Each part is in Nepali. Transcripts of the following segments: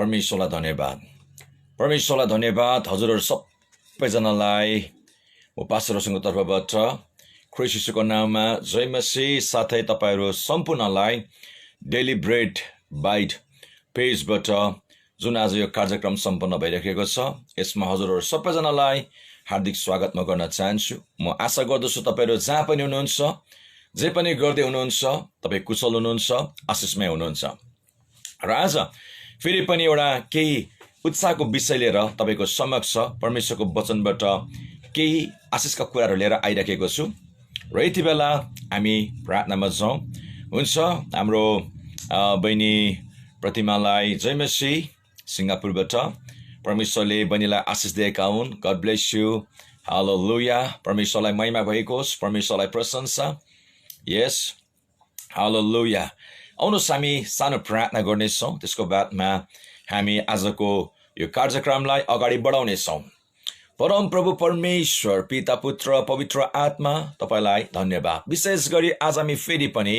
परमेश्वरलाई धन्यवाद। परमेश्वरलाई धन्यवाद। हजुरहरू सबैजनालाई म पास्टरसँग तर्फबाट ख्रीष्ट यीशुको नाममा जय मसीह। साथै तपाईहरू सम्पूर्णलाई डेली ब्रेड बाइट पेजबाट जुन आज यो कार्यक्रम सम्पन्न भइरहेको छ, यसमा हजुरहरू सबैजनालाई हार्दिक स्वागत म गर्न चाहन्छु। म आशा गर्दछु तपाईहरू जहाँ पनि हुनुहुन्छ, जे पनि गर्दै हुनुहुन्छ, तपाईँ कुशल हुनुहुन्छ, आशिषमय हुनुहुन्छ। र आज फेरि पनि एउटा केही उत्साहको विषय लिएर तपाईको समक्ष परमेश्वरको वचनबाट केही आशिषका कुराहरू लिएर आइराखेको छु। र यति बेला हामी प्रार्थनामा जाउँ। हुन्छ, हाम्रो बहिनी प्रतिमालाई जय मसीह सिङ्गापुरबाट परमेश्वरले बहिनीलाई आशिष दिएका हुन्। God bless you. हालेलुया। परमेश्वरलाई महिमा भएको होस्, परमेश्वरलाई प्रशंसा। यस, हालेलुया। आउनुहोस् हामी सानो प्रार्थना गर्नेछौँ, त्यसको बादमा हामी आजको यो कार्यक्रमलाई अगाडि बढाउनेछौँ। परम प्रभु परमेश्वर पिता पुत्र पवित्र आत्मा, तपाईलाई धन्यवाद। विशेष गरी आज हामी फेरि पनि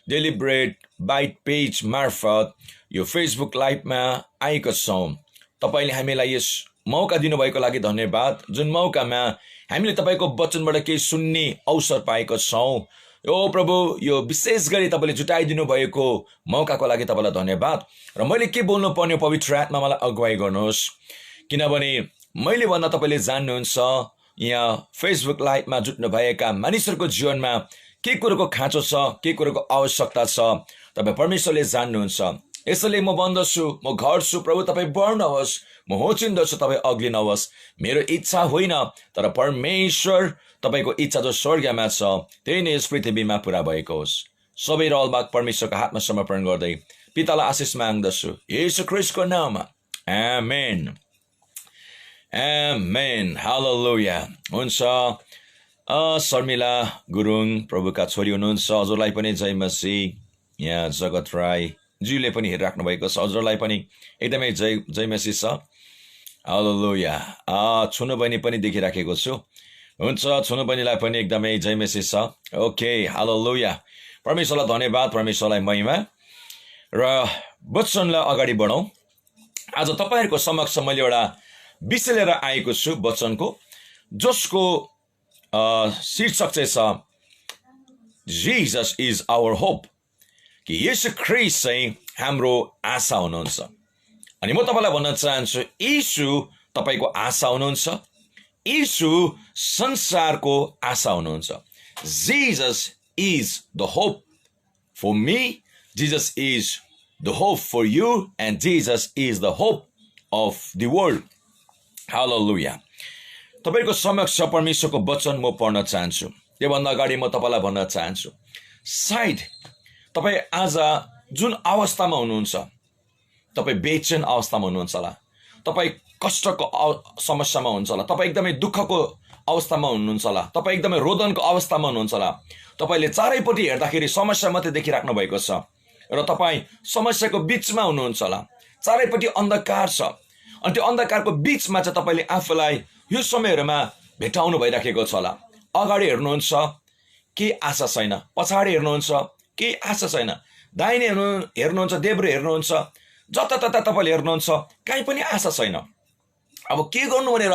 डेली ब्रेड बाइट पेज मार्फत यो फेसबुक लाइभमा आएका छौँ। तपाईँले हामीलाई यस मौका दिनुभएको लागि धन्यवाद, जुन मौकामा हामीले तपाईँको वचनबाट केही सुन्ने अवसर पाएका छौँ। ओ प्रभु, यो विशेष गरी तपाईँले जुटाइदिनु भएको मौकाको लागि तपाईँलाई धन्यवाद। र मैले के बोल्नु पर्ने, पवित्र आत्मा मलाई अगुवाई गर्नुहोस्, किनभने मैले भन्दा तपाईँले जान्नुहुन्छ यहाँ फेसबुक लाइभमा जुट्नु भएका मानिसहरूको जीवनमा के कुरोको खाँचो छ, के कुरोको आवश्यकता छ, तपाईँ परमेश्वरले जान्नुहुन्छ। यसैले म भन्दछु, म घट्छु प्रभु, तपाईँ बढ्नुहोस्, म होचिन्दछु, तपाईँ अग्लिनुहोस्। मेरो इच्छा होइन, तर परमेश्वर तपाईँको इच्छा जो स्वर्गमा छ त्यही नै यस पृथ्वीमा पुरा भएको होस्। सबै रहलबाग परमेश्वरको हातमा समर्पण गर्दै पितालाई आशिष माग्दछु येशू ख्रीष्टको नाममा। आमेन, आमेन, हालेलुया। हुन्छ, शर्मिला गुरुङ प्रभुका छोरी हुनुहुन्छ, हजुरलाई पनि जय मसीह। यहाँ जगत राई ज्यूले पनि हेरिराख्नु भएको छ, हजुरलाई पनि एकदमै जय मसीह छ। हालेलुया। छुनु बहिनी पनि देखिराखेको छु। हुन्छ, छुनु बहिनीलाई पनि एकदमै जय मसीह छ। ओके, हालेलुया। परमेश्वरलाई धन्यवाद, परमेश्वरलाई महिमा। र वचनलाई अगाडि बढौँ। आज तपाईँहरूको समक्ष मैले एउटा विषय लिएर आएको छु वचनको, जसको शीर्षक चाहिँ छ जीसस इज आवर होप, कि येशू ख्रीष्ट चाहिँ हाम्रो आशा हुनुहुन्छ। अनि म तपाईँलाई भन्न चाहन्छु, येशू तपाईँको आशा हुनुहुन्छ, येशू संसारको आशा हुनुहुन्छ। Jesus is the hope for me, Jesus is the hope for you, and Jesus is the hope of the world. Hallelujah. तपाईँको समक्ष परमेश्वरको वचन म पढ्न चाहन्छु। त्योभन्दा अगाडि म तपाईँलाई भन्न चाहन्छु, सायद तपाईँ आज जुन अवस्थामा हुनुहुन्छ, तपाईँ बेचैन अवस्थामा हुनुहुन्छ होला, तपाईँ कष्टको समस्यामा हुनुहुन्छ होला, तपाईँ एकदमै दुःखको अवस्थामा हुनुहुन्छ होला, तपाईँ एकदमै रोदनको अवस्थामा हुनुहुन्छ होला, तपाईँले चारैपट्टि हेर्दाखेरि समस्या मात्रै देखिराख्नु भएको छ र तपाईँ समस्याको बिचमा हुनुहुन्छ होला, चारैपट्टि अन्धकार छ। अनि त्यो अन्धकारको बिचमा चाहिँ तपाईँले आफूलाई यो समयहरूमा भेटाउनु भइराखेको छ होला। अगाडि हेर्नुहुन्छ, के आशा छैन, पछाडि हेर्नुहुन्छ, के आशा छैन, दाहिने हेर्नुहुन्छ, देब्रे हेर्नुहुन्छ, जतातता तपाईँले हेर्नुहुन्छ, कहीँ पनि आशा छैन। अब के गर्नु भनेर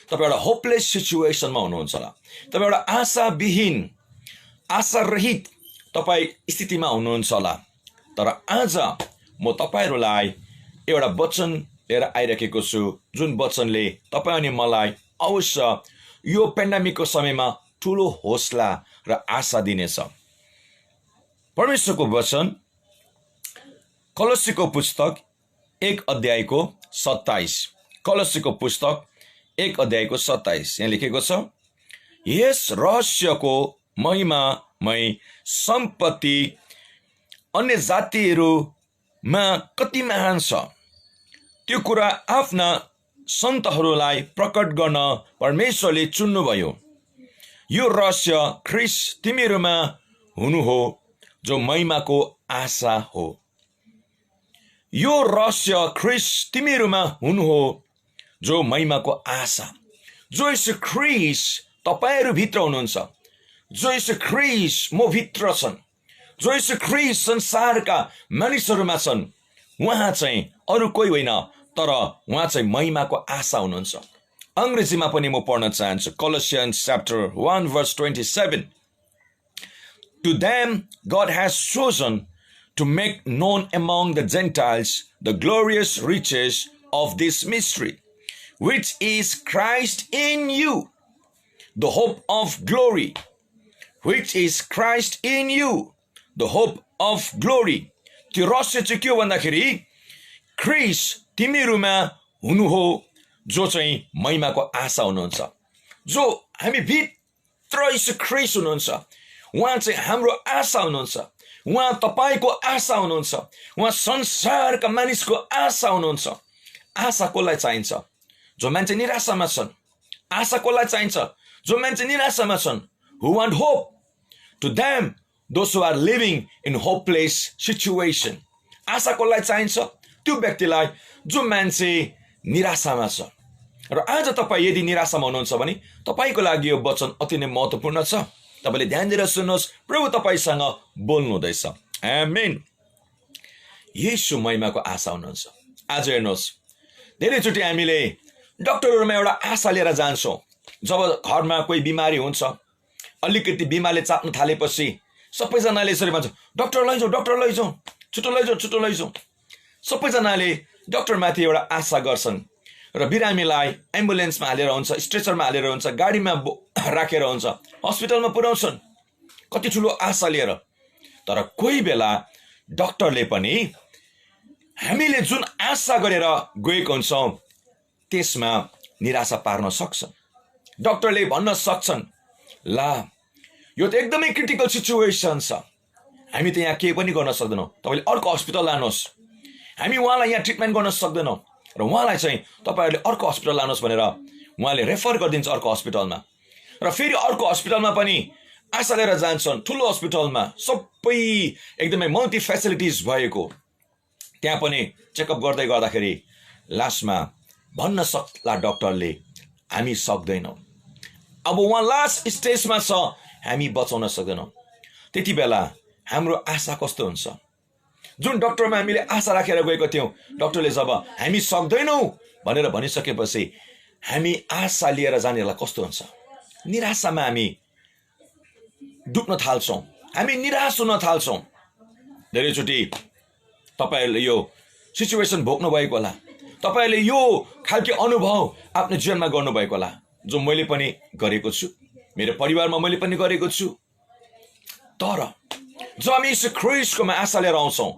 तपाईँ एउटा होपलेस सिचुएसनमा हुनुहुन्छ होला, तपाईँ एउटा आशाविहीन, आशारहित तपाईँ स्थितिमा हुनुहुन्छ होला। तर आज म तपाईँहरूलाई एउटा वचन लिएर आइराखेको छु, जुन वचनले तपाईँ अनि मलाई अवश्य यो पेन्डेमिकको समयमा ठुलो हौसला र आशा दिनेछ। परमेश्वरको वचन कलोसीको पुस्तक 1 अध्यायको 27, कलोसीको पुस्तक 1 अध्यायको 27, यहाँ लेखेको छ, यस रहस्यको महिमामय सम्पत्ति अन्य जातिहरूमा कति महान छ, त्यो कुरा आफ्ना सन्तहरूलाई प्रकट गर्न परमेश्वरले चुन्नुभयो। यो रहस्य ख्रीष्ट तिमीहरूमा हुनु हो, जो महिमाको आशा हो। यो रहस्य ख्रीष्ट तिमीहरूमा हुनु हो, जो महिमाको आशा। जो यसो ख्रीष्ट तपाईँहरू भित्र हुनुहुन्छ, जो यसो ख्रीष्ट म भित्र छन्, जो यसो ख्रीष्ट संसारका मानिसहरूमा छन्, उहाँ चाहिँ अरू कोही होइन, तर उहाँ चाहिँ महिमाको आशा हुनुहुन्छ। अंग्रेजीमा पनि म पढ्न चाहन्छु। Colossians chapter 1 verse 27. To them God has chosen to make known among the Gentiles the glorious riches of this mystery, which is Christ in you, the hope of glory. Which is Christ in you, the hope of glory. त्यो रहस्य चाहिँ के हो भन्दाखेरि क्रिस तिमीहरूमा हुनु हो, जो चाहिँ महिमाको आशा हुनुहुन्छ। जो हामी भित्र यीशु क्रिस्ट हुनुहुन्छ, उहाँ चाहिँ हाम्रो आशा हुनुहुन्छ। उहाँ तपाईको आशा हुनुहुन्छ। उहाँ संसारका मानिसको आशा हुनुहुन्छ। आशा कसलाई चाहिन्छ? जो मान्छे निराशामा छन्। आशा कसलाई चाहिन्छ? जो मान्छे निराशामा छन्। Who want hope? To them, those who are living in hopeless situation. आशा कसलाई चाहिन्छ? त्यो व्यक्तिलाई जो मान्छे निराशामा छ। र आज तपाईँ यदि निराशामा हुनुहुन्छ भने तपाईको लागि यो वचन अति नै महत्त्वपूर्ण छ। तपाईले ध्यान दिएर सुन्नुहोस्, प्रभु तपाईसँग बोल्नु हुँदैछ। आमेन। येशू महिमाको आशा हुनुहुन्छ। आज हेर्नुहोस्, धेरैचोटि हामीले डाक्टरहरुमा एउटा आशा लिएर जान्छौँ। जब घरमा कोही बिमारी हुन्छ, अलिकति बिमारले चाप्न थालेपछि सबैजनाले यसरी भन्छ, डाक्टर लैजाऊ, डाक्टर लैजाऊ, छिटो लैजाऊ, छिटो लैजाऊ। सबैजनाले डाक्टरमाथि एउटा आशा गर्छन् र बिरामीलाई एम्बुलेन्समा हालेर हुन्छ, स्ट्रेचरमा हालेर हुन्छ, गाडीमा राखेर हुन्छ, हस्पिटलमा पुर्याउँछन् कति ठुलो आशा लिएर। तर कोही बेला डाक्टरले पनि हामीले जुन आशा गरेर गएको हुन्छौँ त्यसमा निराशा पार्न सक्छन्। डाक्टरले भन्न सक्छन्, ला यो त एकदमै क्रिटिकल सिचुएसन छ, हामी त यहाँ केही पनि गर्न सक्दैनौँ, तपाईले अर्को हस्पिटल लानुहोस्, हामी उहाँलाई यहाँ ट्रिटमेन्ट गर्न सक्दैनौँ। र उहाँलाई चाहिँ तपाईहरुले अर्को हस्पिटल लानुहोस् भनेर उहाँले रेफर गरिदिन्छ अर्को हस्पिटलमा। र फेरि अर्को हस्पिटलमा पनि आशा लिएर जान्छन्, ठुलो हस्पिटलमा सबै एकदमै मल्टी फेसिलिटिज भएको। त्यहाँ पनि चेकअप गर्दै गर्दाखेरि लास्टमा भन्न सक्ला डाक्टरले, हामी सक्दैनौँ, अब उहाँ लास्ट स्टेजमा छ, हामी बचाउन सक्दैनौँ। त्यति बेला हाम्रो आशा कस्तो हुन्छ? जुन डाक्टरमा हामीले आशा राखेर गएको थियौँ, डाक्टरले जब हामी सक्दैनौँ भनेर भनिसकेपछि हामी आशा लिएर जानेलाई कस्तो हुन्छ? निराशामा हामी डुब्न थाल्छौँ, हामी निराश हुन थाल्छौँ। धेरैचोटि तपाईहरुले यो सिचुएसन भोग्नु भएको होला, तपाईहरुले यो खालको अनुभव आफ्नो जीवनमा गर्नु भएको होला, जो मैले पनि गरेको छु, मेरो परिवारमा मैले पनि गरेको छु। तर जब हामी यीशु ख्रीष्टकोमा आशा लिएर आउँछौँ,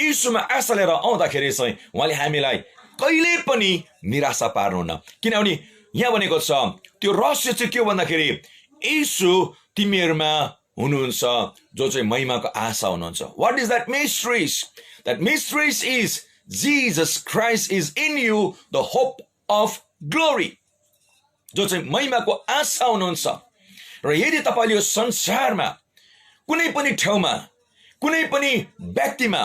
यीशुमा आशा लिएर आउँदाखेरि चाहिँ उहाँले हामीलाई कहिले पनि निराशा पार्नुहुन्न। किनभने यहाँ भनेको छ त्यो रहस्य चाहिँ के हो भन्दाखेरि यीशु तिमीहरूमा हुनुहुन्छ, जो चाहिँ महिमाको आशा हुनुहुन्छ। What is that mysteries? That mysteries is Jesus Christ is in you, the hope of glory. जो चाहिँ महिमाको आशा हुनुहुन्छ। र यदि तपाईले यो संसारमा कुनै पनि ठाउँमा, कुनै पनि व्यक्तिमा,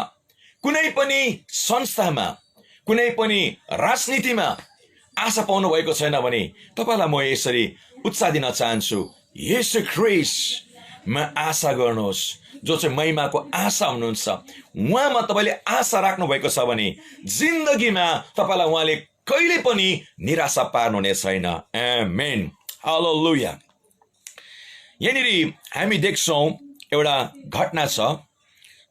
कुनै पनि संस्थामा, कुनै पनि राजनीतिमा आशा पाउनु भएको छैन भने तपाईलाई म यसरी उत्साह दिन चाहन्छु, येशू ख्रीष्टमा आशा गर्नुहोस्, जो चाहिँ महिमाको आशा हुनुहुन्छ। उहाँमा तपाईले आशा राख्नु भएको छ भने जिन्दगीमा तपाईलाई उहाँले कहिले पनि निराशा पार्नुहुने छैन। आमेन, हालेलुया। यहाँनिर हामी देख्छौँ एउटा घटना छ,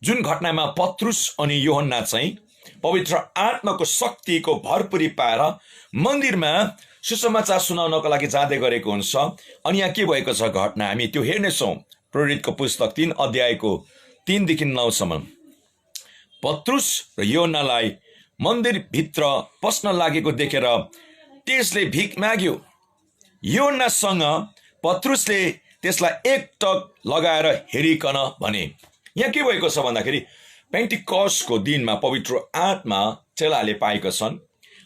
जुन घटनामा पत्रुस अनि यूहन्ना चाहिँ पवित्र आत्माको शक्तिको भरपुरी पाएर मन्दिरमा सुसमाचार सुनाउनको लागि जाँदै गरेको हुन्छ। अनि यहाँ के भएको छ घटना, हामी त्यो हेर्नेछौँ। प्रेरितको पुस्तक 3 अध्यायको 3 देखि 9 सम्म। पत्रुस र यूहन्नालाई मन्दिरभित्र पस्न लागेको देखेर त्यसले भिख माग्यो। यूहन्नासँग पत्रुसले त्यसलाई एकटक लगाएर हेरिकन भने। यहाँ के भएको छ भन्दाखेरि पेन्टिकस्टको दिनमा पवित्र आत्मा चेलाले पाएका छन्।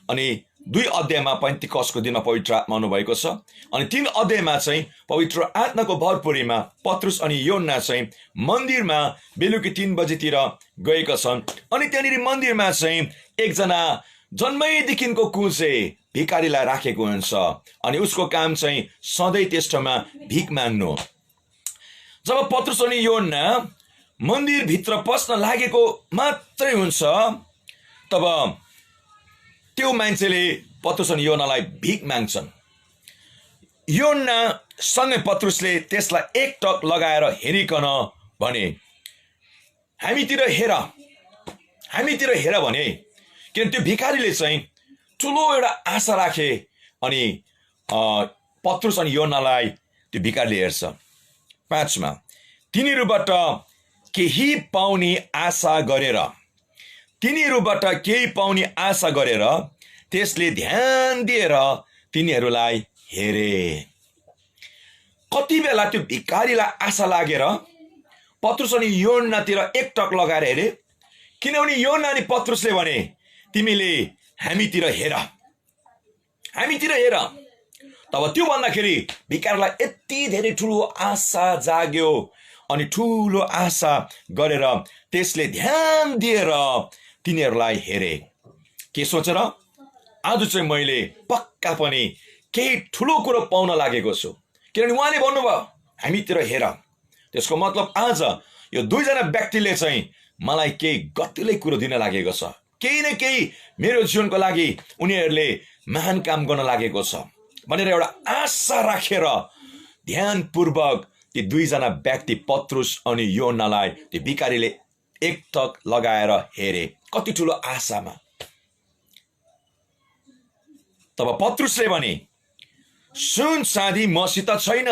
अनि 2 अध्यायमा पेन्टिकस्टको दिनमा पवित्र आत्मा आउनुभएको छ। अनि 3 अध्यायमा चाहिँ पवित्र आत्माको भरपुरीमा पत्रुस अनि यूहन्ना चाहिँ मन्दिरमा बेलुकी 3 बजेतिर गएका छन्। अनि त्यहाँनिर मन्दिरमा चाहिँ एकजना जन्मैदेखिको कुचे भिखारीलाई राखेको हुन्छ। अनि उसको काम चाहिँ सधैँ त्यस ठाउँमा भिख माग्नु। जब पत्रुस अनि यूहन्ना मन्दिरभित्र पस्न लागेको मात्रै हुन्छ, तब त्यो मान्छेले पत्रुस अनि योनालाई भिख माग्छन्। योना सँगै पत्रुसले त्यसलाई एकटक लगाएर हेरिकन भने, हामीतिर हेर भने। किन त्यो भिखारीले चाहिँ ठुलो एउटा आशा राखे अनि पत्रुस अनि योनालाई त्यो भिखारीले हेर्छ। 5 मा, तिनीहरूबाट केही पाउने आशा गरेर त्यसले ध्यान दिएर तिनीहरूलाई हेरे। कति बेला त्यो भिखारीलाई आशा लागेर पत्रुस अनि योनातिर एकटक लगाएर हेरे, किनभने योना अनि पत्रुसले भने, तिमीले हामीतिर हेर। तब त्यो भन्दाखेरि भिखारीलाई यति धेरै ठुलो आशा जाग्यो अनि ठुलो आशा गरेर त्यसले ध्यान दिएर तिनीहरूलाई हेरे। के सोचेर, आज चाहिँ मैले पक्का पनि केही ठुलो कुरो पाउन लागेको छु, किनभने उहाँले भन्नुभयो हामीतिर हेर। त्यसको मतलब आज यो दुईजना व्यक्तिले चाहिँ मलाई केही गतिलै कुरो दिन लागेको छ, केही न केही मेरो जीवनको लागि उनीहरूले महान काम गर्न लागेको छ भनेर एउटा आशा राखेर ध्यानपूर्वक ती दुईजना व्यक्ति पत्रुस अनि योनालाई त्यो भिखारीले एकटक लगाएर हेरे। कति ठुलो आशामा। तब पत्रुसले भने, सुन चाँदी मसित छैन,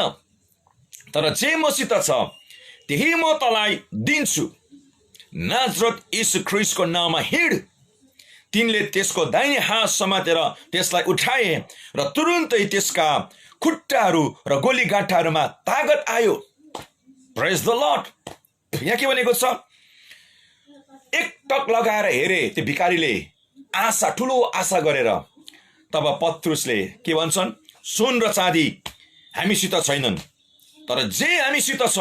तर जे मसित छ त्यही म तँलाई दिन्छु। नाजरत यीशु ख्रीष्टको नाममा हिँड। तिनले त्यसको दाहिने हात समातेर त्यसलाई उठाए र तुरुन्तै त्यसका खुट्टाहरू र गोलीगाँठाहरूमा तागत आयो। प्रेज द लर्ड। यहाँ के भनेको छ, एकटक लगाएर हेरे त्यो भिखारीले, आशा, ठुलो आशा गरेर। तब पत्रुसले के भन्छन्, सुन र चाँदी हामीसित छैनन्, तर जे हामीसित छ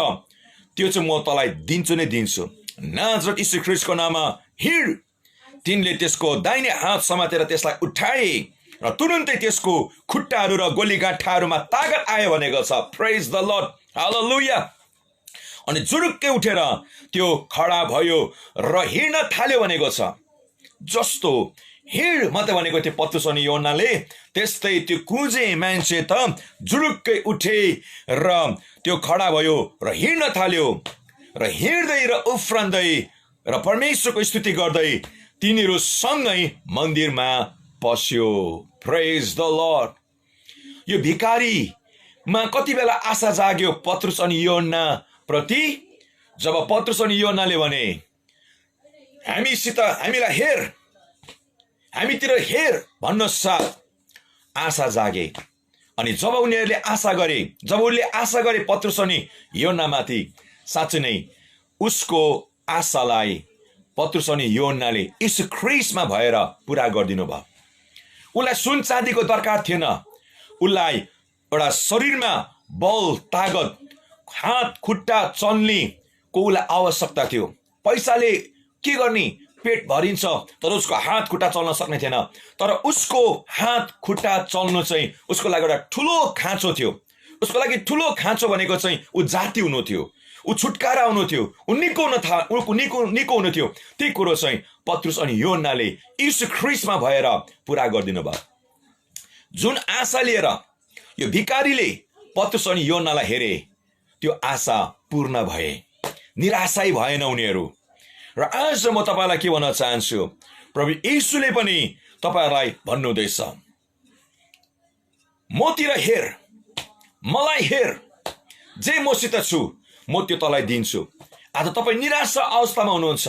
त्यो चाहिँ म तँलाई दिन्छु नै दिन्छु। नाजरत यीशु ख्रीष्टको नाममा हिँड। तिनले त्यसको दाहिने हात समातेर त्यसलाई उठाए र तुरुन्तै त्यसको खुट्टाहरू र गोलीगाँठाहरूमा तागत आयो भनेको छ। प्रेज द लर्ड, हालेलुया। अनि जुरुक्कै उठेर त्यो खडा भयो र हिँड्न थाल्यो भनेको छ। जस्तो हिँड मात्रै भनेको थियो पत्रुस अनि योनाले, त्यस्तै त्यो कुजे मान्छे त जुरुक्कै उठे र त्यो खडा भयो र हिँड्न थाल्यो र हिँड्दै र उफ्रँदै र परमेश्वरको स्तुति गर्दै तिनीहरू सँगै मन्दिरमा पस्यो। प्रेज द लर्ड। यो भिखारीमा कति बेला आशा जाग्यो पत्रुस अनि योना प्रति, जब पत्रुस अनि योनाले भने हामीलाई हेर, हामीतिर हेर भन्न साथ आशा जागे। अनि जब उनीहरूले आशा गरे पत्रुस अनि योनामाथि, साँच्चै नै उसको आशालाई पत्रुस अनि योनाले यीशु ख्रीष्टमा भएर पुरा गरिदिनु भयो। उसलाई सुन चाँदीको दरकार थिएन, उसलाई एउटा शरीरमा बल, तागत, हात खुट्टा चल्ने को उसलाई आवश्यकता थियो। पैसाले के गर्ने, पेट भरिन्छ, तर उसको हात खुट्टा चल्न सक्ने थिएन। तर उसको हात खुट्टा चल्नु चाहिँ उसको लागि एउटा ठुलो खाँचो थियो। उसको लागि ठुलो खाँचो भनेको चाहिँ ऊ जाति हुनु थियो, ऊ छुटकारा हुनु थियो, ऊ निको हुनु थियो। त्यही कुरो चाहिँ पत्रुस अनि योनाले यीशु ख्रीष्टमा भएर पुरा गरिदिनु भयो। जुन आशा लिएर यो भिखारीले पत्रुस अनि योनालाई हेरे, त्यो आशा पूर्ण भए, निराशै भएन उनीहरू। र आज म तपाईँलाई के भन्न चाहन्छु, प्रभु यीशुले पनि तपाईँहरूलाई भन्नुहुँदैछ, मतिर हेर, मलाई हेर, जे मसित छु म त्यो तँलाई दिन्छु। आज तपाईँ निराशा अवस्थामा हुनुहुन्छ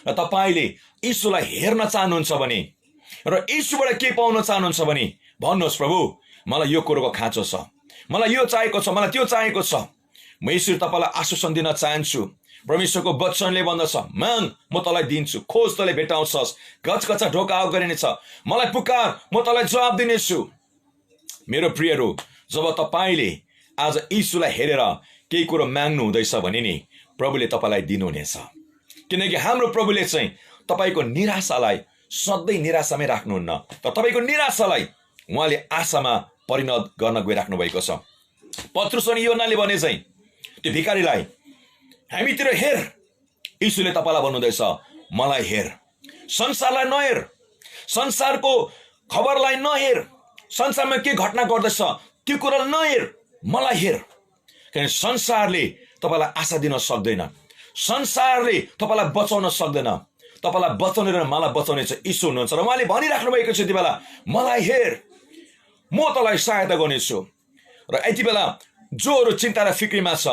र तपाईँले यीशुलाई हेर्न चाहनुहुन्छ भने र यीशुबाट के पाउन चाहनुहुन्छ भने भन्नुहोस्, प्रभु मलाई यो कुरोको खाँचो छ, मलाई यो चाहिएको छ, मलाई त्यो चाहिएको छ। म यीशु तपाईँलाई आश्वासन दिन चाहन्छु। परमेश्वरको वचनले भन्दछ, माग म तँलाई दिन्छु, खोज तँलाई भेटाउँछस्, घचघचा ढोका गरिनेछ, मलाई पुकार म तँलाई जवाब दिनेछु। मेरो प्रियहरू, जब तपाईँले आज यीशुलाई हेरेर केही कुरो माग्नु हुँदैछ भने नि प्रभुले तपाईँलाई दिनुहुनेछ। किनकि हाम्रो प्रभुले चाहिँ तपाईँको निराशालाई सधैँ निराशामै राख्नुहुन्न, तर तपाईँको निराशालाई उहाँले आशामा परिणत गर्न गइराख्नु भएको छ। पत्रुस अनि योनाले भने चाहिँ त्यो भिखारीलाई हामीतिर हेर, यीशुले तपाईँलाई भन्नुहुँदैछ मलाई हेर। संसारलाई नहेर, संसारको खबरलाई नहेर, संसारमा के घटना गर्दैछ त्यो कुरालाई नहेर, मलाई हेर। किनभने संसारले तपाईँलाई आशा दिन सक्दैन, संसारले तपाईँलाई बचाउन सक्दैन। तपाईँलाई बचाउने र मलाई बचाउने चाहिँ यीशु हुनुहुन्छ र उहाँले भनिराख्नु भएको छ यति बेला, मलाई हेर, म तँलाई सहायता गर्नेछु। र यति बेला जोहरू चिन्ता र फिक्रीमा छ,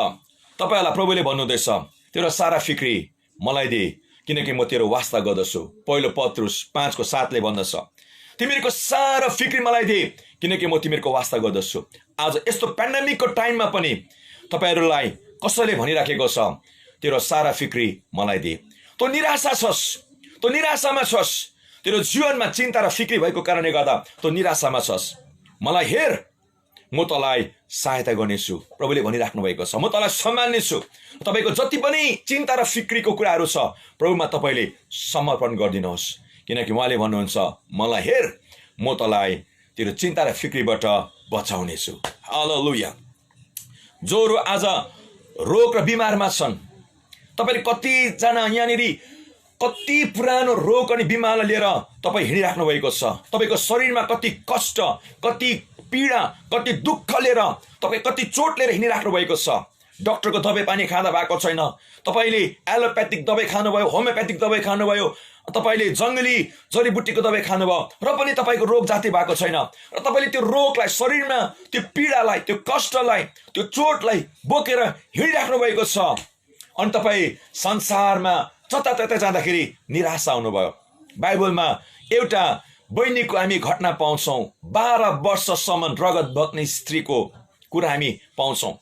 तपाईँहरूलाई प्रभुले भन्नुहुँदैछ तेरो सारा फिक्री मलाई दे, किनकि म तेरो वास्ता गर्दछु। पहिलो पत्रुस 5:7 भन्दछ, तिमीहरूको सारा फिक्री मलाई दे, किनकि म तिमीहरूको वास्ता गर्दछु। आज यस्तो पेन्डेमिकको टाइममा पनि तपाईँहरूलाई कसैले भनिराखेको छ तेरो सारा फिक्री मलाई दे। तँ निराशा छस्, तँ निराशामा छस्, तेरो जीवनमा चिन्ता र फिक्री भएको कारणले गर्दा तँ निराशामा छस्, मलाई हेर, म तँलाई सहायता गर्नेछु। प्रभुले भनिराख्नु भएको छ, म तँलाई सम्हाल्नेछु। तपाईँको जति पनि चिन्ता र फिक्रीको कुराहरू छ प्रभुमा तपाईँले समर्पण गरिदिनुहोस्, किनकि उहाँले भन्नुहुन्छ मलाई हेर, म तँलाई तेरो चिन्ता र फिक्रीबाट बचाउनेछु। हालेलुया। जोहरू आज रोग र बिमारमा छन्, तपाईँले कतिजना यहाँनिर कति पुरानो रोग अनि बिमारलाई लिएर तपाईँ हिँडिराख्नु भएको छ। तपाईँको शरीरमा कति कष्ट, कति पीडा, कति दुःख लिएर तपाईँ कति चोट लिएर हिँडिराख्नु भएको छ। डक्टरको दबाई पानी खाँदा भएको छैन, तपाईँले एलोप्याथिक दबाई खानुभयो, होमियोप्याथिक दबाई खानुभयो, तपाईँले जङ्गली जडीबुटीको दबाई खानुभयो र पनि तपाईँको रोग जाति भएको छैन। र तपाईँले त्यो रोगलाई, शरीरमा त्यो पीडालाई, त्यो कष्टलाई, त्यो चोटलाई बोकेर हिँडिराख्नु भएको छ। अनि तपाईँ संसारमा जताततै जाँदाखेरि निराशा हुनुभयो। बाइबलमा एउटा बहिनीको हामी घटना पाउँछौँ, 12 वर्षसम्म रगत बग्ने स्त्रीको कुरा हामी पाउँछौँ।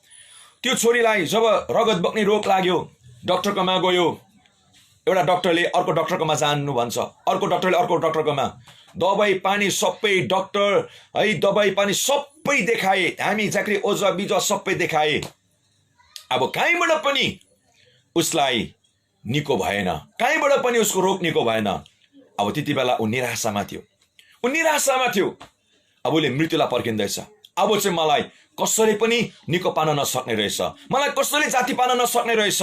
त्यो छोरीलाई जब रगत बग्ने रोग लाग्यो, डक्टरकोमा गयो, एउटा डक्टरले अर्को डक्टरकोमा जानु भन्छ, अर्को डक्टरले अर्को डक्टरकोमा, दबाई पानी सबै डक्टर है, दबाई पानी सबै देखाए, हामी झाँक्री ओझा बिजुवा सबै देखाए। अब कहीँबाट पनि उसलाई निको भएन, कहीँबाट पनि उसको रोग निको भएन। अब त्यति बेला ऊ निराशामा थियो, ऊ निराशामा थियो। अब उसले मृत्युलाई पर्खिँदैछ। अब चाहिँ मलाई कसैले पनि निको पार्न नसक्ने रहेछ, मलाई कसैले जाति पार्न नसक्ने रहेछ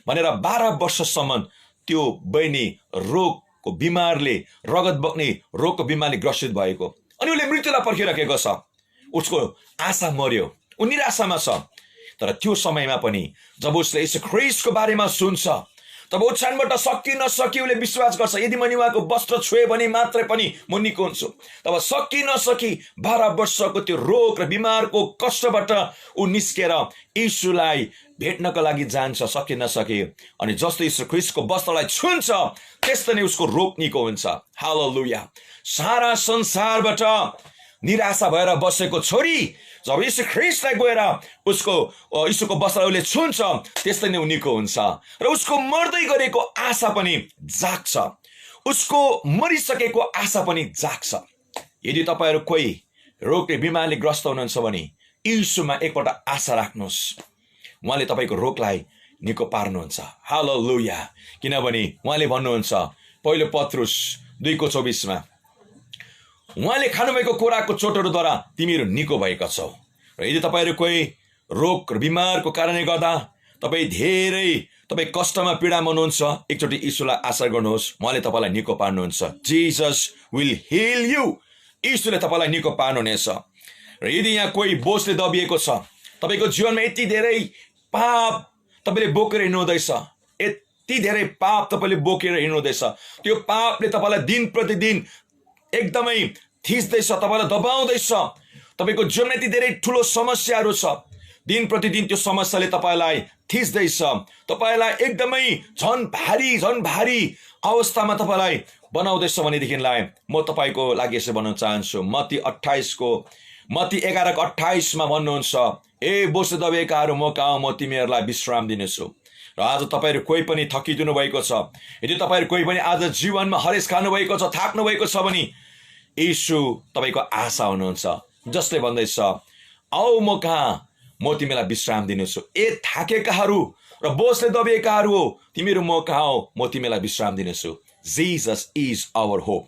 भनेर 12 वर्षसम्म त्यो बहिनी रोगको बिमारले, रगत बग्ने रोगको बिमारले ग्रसित भएको, अनि उसले मृत्युलाई पर्खिराखेको छ। उसको आशा मर्यो, ऊ निराशामा छ। तर त्यो समयमा पनि जब उसले यीशु ख्रीष्टको बारेमा सुन्छ, तब ओछ्यानबाट सकि नसकि उसले विश्वास गर्छ, यदि मैले उहाँको वस्त्र छुएँ भने मात्रै पनि म निको हुन्छु। तब सकि नसकि 12 वर्षको त्यो रोग र बिमारको कष्टबाट ऊ निस्केर यीशुलाई भेट्नको लागि जान्छ, सकि नसके। अनि जस्तो यीशु ख्रीष्टको वस्त्रलाई छुन्छ त्यस्तै नै उसको रोग निको हुन्छ। हालेलुया। सारा संसारबाट निराशा भएर बसेको छोरी जब यीशु ख्रीष्टलाई गएर उसको यीशुको वस्त्रलाई उसले छुन्छ त्यस्तै नै निको हुन्छ र उसको मर्दै गरेको आशा पनि जाग्छ, उसको मरिसकेको आशा पनि जाग्छ। यदि तपाईँहरू कोही रोगले बिमारले ग्रस्त हुनुहुन्छ भने यीशुमा एकपल्ट आशा राख्नुहोस्, उहाँले तपाईँको रोगलाई निको पार्नुहुन्छ। हालेलुया। किनभने उहाँले भन्नुहुन्छ पहिलो पत्रुस 2:24 उहाँले खानुभएको कुराको चोटहरूद्वारा तिमीहरू निको भएका छौ। र यदि तपाईँहरू कोही रोग र बिमारको कारणले गर्दा तपाईँ कष्टमा पीडामा हुनुहुन्छ, एकचोटि यीशुलाई आशा गर्नुहोस्, उहाँले तपाईँलाई निको पार्नुहुन्छ। Jesus will heal you. यीशुले तपाईँलाई निको पार्नुहुनेछ। र यदि यहाँ कोही बोझले दबिएको छ, तपाईँको जीवनमा यति धेरै पाप तपाईँले बोकेर हिँड्नुहुँदैछ, यति धेरै पाप तपाईँले बोकेर हिँड्नुहुँदैछ, त्यो पापले तपाईँलाई दिन प्रतिदिन एकदमै थिच्दैछ, तपाईँलाई दबाउँदैछ, तपाईँको जीवनमा यति धेरै ठुलो समस्याहरू छ, दिन प्रतिदिन त्यो समस्याले तपाईँलाई थिच्दैछ, तपाईँलाई एकदमै झन भारी अवस्थामा तपाईँलाई बनाउँदैछ भनेदेखिलाई म तपाईँको लागि यसो भन्न चाहन्छु। मत्ती 11:28 भन्नुहुन्छ, ए बोझले दबिएकाहरू म कहाँ, म तिमीहरूलाई विश्राम दिनेछु। र आज तपाईँहरू कोही पनि थकिदिनु भएको छ, यदि तपाईँहरू कोही पनि आज जीवनमा हरेस खानुभएको छ, थाक्नु भएको छ भने यीशु तपाईँको आशा हुनुहुन्छ, जसले भन्दैछ आऊ म कहाँ, म तिमीलाई विश्राम दिनेछु। ए थाकेकाहरू र बोझले दबिएकाहरू हो, तिमीहरू म कहाँ हो, म तिमीलाई विश्राम दिनेछु। Jesus is our hope.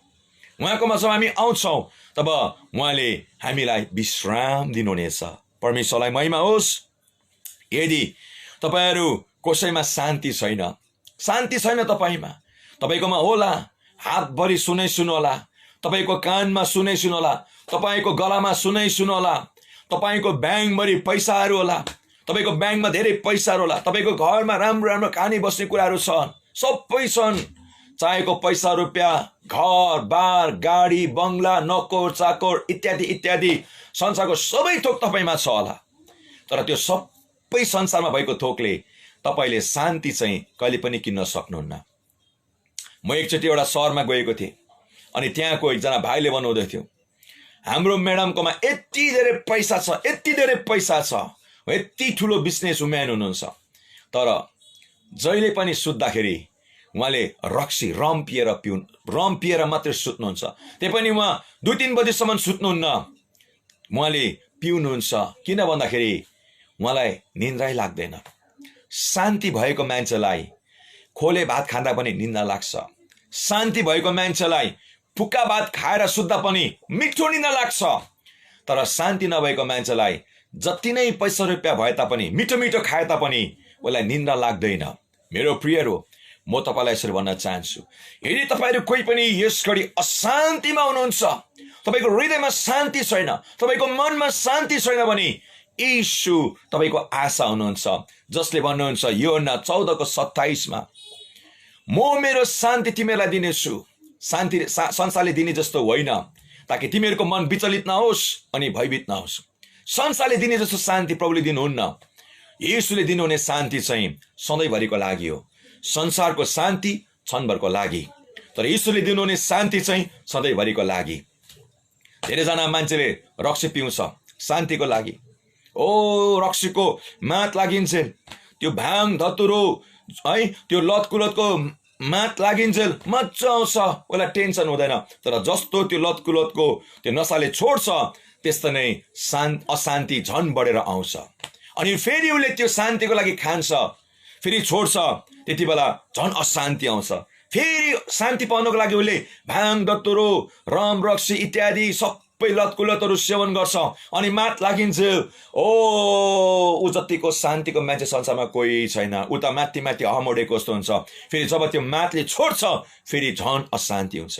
उहाँकोमा जब हामी आउँछौँ तब उहाँले हामीलाई विश्राम दिनुहुनेछ। परमेश्वरलाई महिमा होस्। यदि तपाईँहरू कसैमा शान्ति छैन तपाईँमा, तपाईँकोमा होला हातभरि सुनै सुन्नुहोला, तपाईँको कानमा सुनै सुन्नुहोला, तपाईँको गलामा सुनै सुन्नुहोला, तपाईँको ब्याङ्कभरि पैसाहरू होला, तपाईँको ब्याङ्कमा धेरै पैसाहरू होला, तपाईँको घरमा राम्रो राम्रो खाने बस्ने कुराहरू छन्, सबै छन्। चाहेको पैसा रुपियाँ, घर बार, गाडी बङ्गला, नोकर चाकर इत्यादि इत्यादि संसारको सबै थोक तपाईँमा छ होला। तर त्यो सबै संसारमा भएको थोकले तपाईँले शान्ति चाहिँ कहिले पनि किन्न सक्नुहुन्न। म एकचोटि एउटा सहरमा गएको थिएँ अनि त्यहाँको एकजना भाइले भन्नुहुँदै थियो, हाम्रो म्याडमकोमा यति धेरै पैसा छ, यति धेरै पैसा छ, यति ठुलो बिजनेस वुमेन हुनुहुन्छ, तर जहिले पनि सुत्दाखेरि उहाँले रक्सी रम पिएर मात्रै सुत्नुहुन्छ। त्यही पनि उहाँ 2-3 बजीसम्म सुत्नुहुन्न, उहाँले पिउनुहुन्छ। किन भन्दाखेरि उहाँलाई निन्द्रै लाग्दैन। शान्ति भएको मान्छेलाई खोले भात खाँदा पनि निन्द्रा लाग्छ। शान्ति भएको मान्छेलाई फुक्का भात खाएर सुत्दा पनि मिठो निन्द्रा लाग्छ। तर शान्ति नभएको मान्छेलाई जति नै पैसा रुपियाँ भए तापनि, मिठो मिठो खाए तापनि उसलाई निन्द्रा लाग्दैन। मेरो प्रियहरू, म तपाईलाई यसरी भन्न चाहन्छु, यदि तपाईहरु कोही पनि यस घडी अशान्तिमा हुनुहुन्छ, तपाईको हृदयमा शान्ति छैन, तपाईको मनमा शान्ति छैन भने यीशु तपाईको आशा हुनुहुन्छ, जसले भन्नुहुन्छ यूहन्ना 14:27 मा, म मेरो शान्ति तिमीलाई दिनेछु, शान्ति संसारले दिने जस्तो होइन, ताकि तिमीहरूको मन विचलित नहोस् अनि भयभीत नहोस्। संसारले दिने जस्तो शान्ति प्रभुले दिनुहुन्न। यीशुले दिनुहुने शान्ति चाहिँ सधैँभरिको लागि हो। संसारको शान्ति क्षणभरको लागि, तर यीशुले दिनुहुने शान्ति चाहिँ सधैँभरिको लागि। धेरैजना मान्छेले रक्सी पिउँछ शान्तिको लागि। ओ रक्सीको मात लागिन्छ, त्यो भाङ धतुरो है, त्यो लतकुलतको मात लागिन्जेल मजा आउँछ, उसलाई टेन्सन हुँदैन। तर जस्तो त्यो लतकुलतको त्यो नसाले छोड्छ, त्यस्तो नै अशान्ति झन् बढेर आउँछ। अनि फेरि उसले त्यो शान्तिको लागि खान्छ, फेरि छोड्छ, त्यति बेला झन् अशान्ति आउँछ। फेरि शान्ति पाउनको लागि उसले भाङ धतुरो रम रक्सी इत्यादि सबै लतकुलतहरू सेवन गर्छ, अनि मात लागिन्छ। ओ ऊ जतिको शान्तिको मान्छे संसारमा कोही छैन। ऊ त माथि माथि हमोडेको जस्तो हुन्छ। फेरि जब त्यो मातले छोड्छ, फेरि झन् अशान्ति हुन्छ।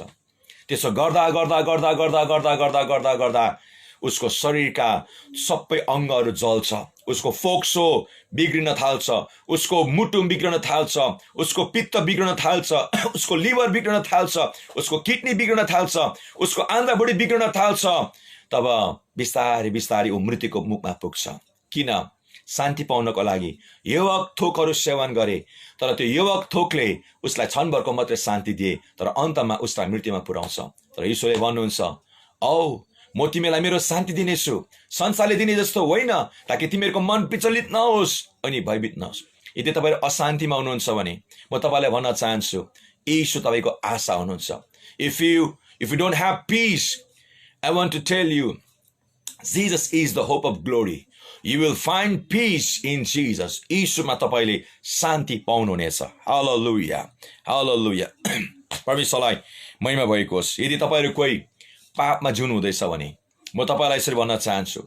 त्यसो गर्दा गर्दा गर्दा गर्दा गर्दा गर्दा गर्दा गर्दा उसको शरीरका सबै अङ्गहरू जल्छ, उसको फोक्सो बिग्रिन थाल्छ, उसको मुटु बिग्रन थाल्छ, उसको पित्त बिग्रन थाल्छ, उसको लिभर बिग्रन थाल्छ, उसको किडनी बिग्रन थाल्छ, उसको आन्द्राभुँडी बिग्रन थाल्छ। तब बिस्तारै बिस्तारै ऊ मृत्युको मुखमा पुग्छ। किन? शान्ति पाउनको लागि युवक थोकहरू सेवन गरे, तर त्यो युवक थोकले उसलाई क्षणभरको मात्रै शान्ति दिए, तर अन्तमा उसलाई मृत्युमा पुर्याउँछ। तर ईश्वरले भन्नुहुन्छ, औ म तिमीलाई मेरो शान्ति दिनेछु, संसारले दिने जस्तो होइन, ताकि तिमीहरूको मन विचलित नहोस् अनि भयभीत नहोस्। यदि तपाईहरु अशान्तिमा हुनुहुन्छ भने म तपाईलाई भन्न चाहन्छु, यीशु तपाईको आशा हुनुहुन्छ। If you don't have peace, I want to tell you, Jesus is the hope of glory. You will find peace in Jesus. यीशुमा तपाईले शान्ति पाउनुहुनेछ। हालेलुया, हालेलुया। परमेश्वरलाई महिमा भएको होस्। यदि तपाईहरु कोही पापमा जिउनु हुँदैछ भने म तपाईलाई यसरी भन्न चाहन्छु,